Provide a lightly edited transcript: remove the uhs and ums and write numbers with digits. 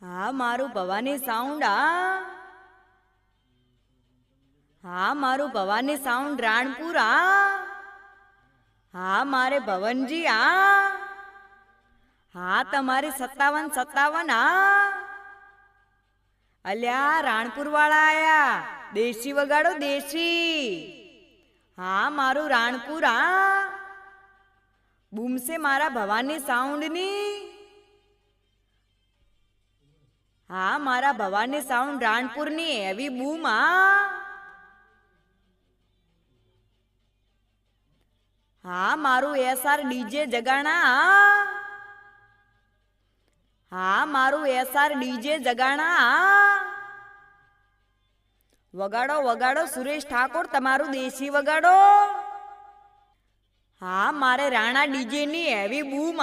હા મારું ભવાની સાઉન્ડ હા મારું ભવાની સાઉન્ડ રાણપુર હા મારે ભવનજી હા તમારી 57 અલ્યા રાણપુર વાળા આયા દેશી વગાડો દેશી હા મારું રાણપુર બૂમસે મારા ભવાની સાઉન્ડની હા મારા ભવાની સાઉન્ડ રાણપુરની એવી બૂમ હા મારું એસઆર ડીજે જગાણા હા મારું એસઆર ડીજે જગાણા વગાડો વગાડો સુરેશ ઠાકોર તમારું દેશી વગાડો હા મારે રાણા ડીજે ની એવી બૂમ